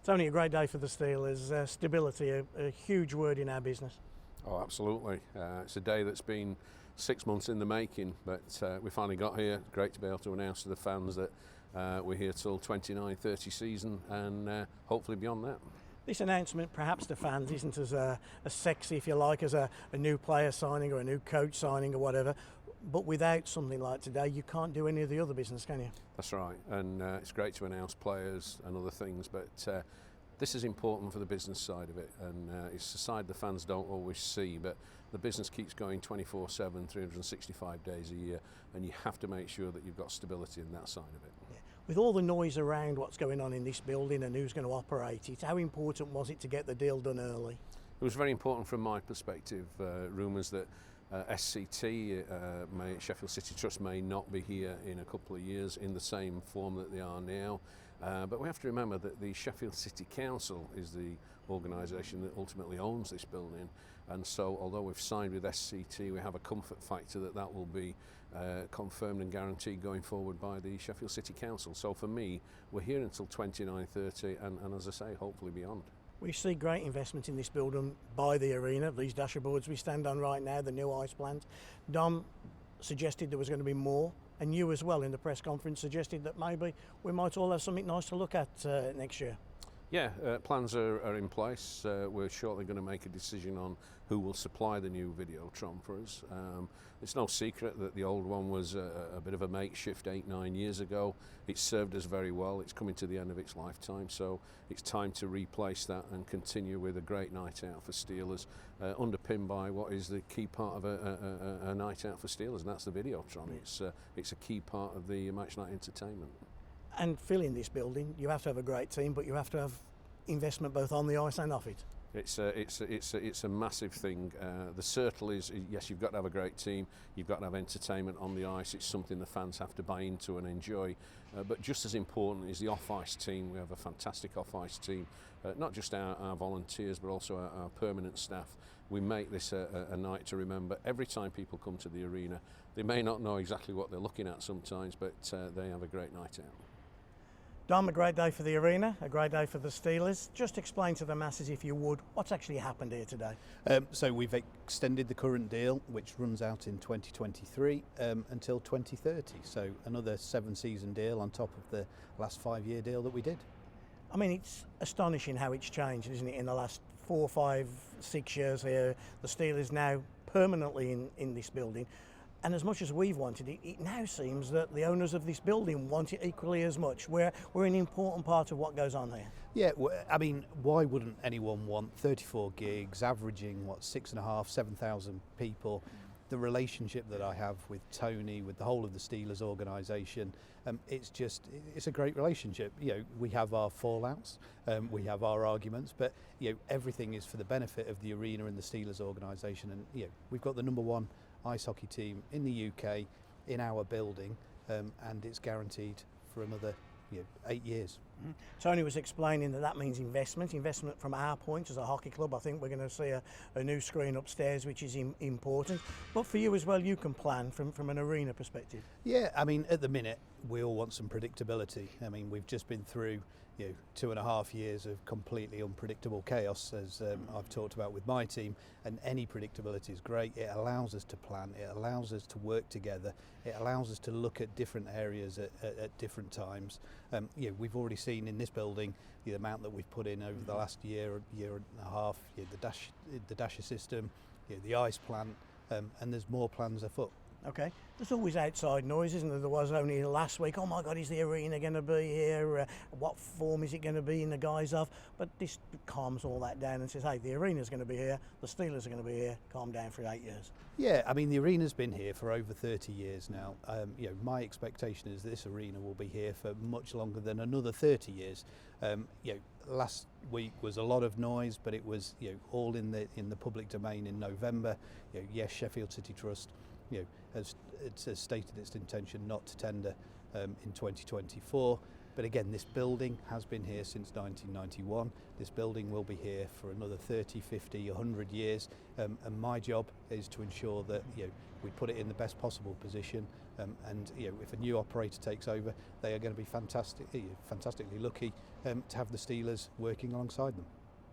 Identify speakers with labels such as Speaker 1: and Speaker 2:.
Speaker 1: It's only a great day for the Steelers. Stability, a huge word in our business.
Speaker 2: Oh, absolutely. It's a day that's been 6 months in the making, but we finally got here. Great to be able to announce to the fans that we're here till 29-30 season and hopefully beyond that.
Speaker 1: This announcement, perhaps to fans, isn't as sexy, if you like, as a new player signing or a new coach signing or whatever. But without something like today, you can't do any of the other business, can you?
Speaker 2: That's right, and it's great to announce players and other things, but this is important for the business side of it, and it's a side the fans don't always see, but the business keeps going 24/7, 365 days a year, and you have to make sure that you've got stability in that side of it.
Speaker 1: Yeah. With all the noise around what's going on in this building and who's going to operate it, how important was it to get the deal done early?
Speaker 2: It was very important from my perspective. Rumours that SCT, Sheffield City Trust, may not be here in a couple of years in the same form that they are now. But we have to remember that the Sheffield City Council is the organisation that ultimately owns this building. And so although we've signed with SCT, we have a comfort factor that will be confirmed and guaranteed going forward by the Sheffield City Council. So for me, we're here until 29-30 and as I say, hopefully beyond.
Speaker 1: We see great investment in this building by the arena, these dashboards we stand on right now, the new ice plant. Dom suggested there was going to be more, and you as well in the press conference suggested that maybe we might all have something nice to look at next year.
Speaker 2: Yeah, plans are in place. We're shortly going to make a decision on who will supply the new Videotron for us. It's no secret that the old one was a bit of a makeshift 8-9 years ago. It served us very well. It's coming to the end of its lifetime, so it's time to replace that and continue with a great night out for Steelers, underpinned by what is the key part of a night out for Steelers, and that's the Videotron. It's a key part of the match night entertainment.
Speaker 1: And filling this building, you have to have a great team, but you have to have investment both on the ice and off it.
Speaker 2: It's a massive thing. The circle is, yes, you've got to have a great team, you've got to have entertainment on the ice. It's something the fans have to buy into and enjoy. But just as important is the off-ice team. We have a fantastic off-ice team, not just our volunteers, but also our permanent staff. We make this a night to remember. Every time people come to the arena, they may not know exactly what they're looking at sometimes, but they have a great night out.
Speaker 1: Dom, a great day for the arena, a great day for the Steelers. Just explain to the masses, if you would, what's actually happened here today.
Speaker 3: So we've extended the current deal, which runs out in 2023 until 2030. So another 7-season deal on top of the last 5-year deal that we did.
Speaker 1: I mean, it's astonishing how it's changed, isn't it, in the last 4, 5, 6 years here. The Steelers now permanently in this building. And as much as we've wanted it, it now seems that the owners of this building want it equally as much. We're an important part of what goes on here.
Speaker 3: Yeah, I mean, why wouldn't anyone want 34 gigs, averaging, 6,500, 7,000 people? The relationship that I have with Tony, with the whole of the Steelers organisation, it's a great relationship. You know, we have our fallouts, we have our arguments, but everything is for the benefit of the arena and the Steelers organisation. And we've got the #1 ice hockey team in the UK in our building, and it's guaranteed for another 8 years.
Speaker 1: Tony was explaining that means investment from our point as a hockey club. I think we're going to see a new screen upstairs, which is important. But for you as well, you can plan from an arena perspective.
Speaker 3: Yeah, I mean, at the minute, we all want some predictability. I mean, we've just been through 2.5 years of completely unpredictable chaos, as I've talked about with my team, and any predictability is great. It allows us to plan, it allows us to work together, it allows us to look at different areas at different times. We've already seen in this building the amount that we've put in over the last year and a half, the dasher system, the ice plant, and there's more plans afoot.
Speaker 1: Okay, there's always outside noise, isn't there? There was only last week, oh my God, is the arena going to be here? What form is it going to be in the guise of? But this calms all that down and says, hey, the arena's going to be here, the Steelers are going to be here, calm down for 8 years.
Speaker 3: Yeah, I mean, the arena's been here for over 30 years now. My expectation is this arena will be here for much longer than another 30 years. Last week was a lot of noise, but it was all in the public domain in November. Yes, Sheffield City Trust has stated its intention not to tender in 2024. But again, this building has been here since 1991. This building will be here for another 30, 50, 100 years. And my job is to ensure that we put it in the best possible position and if a new operator takes over, they are going to be fantastically lucky to have the Steelers working alongside them.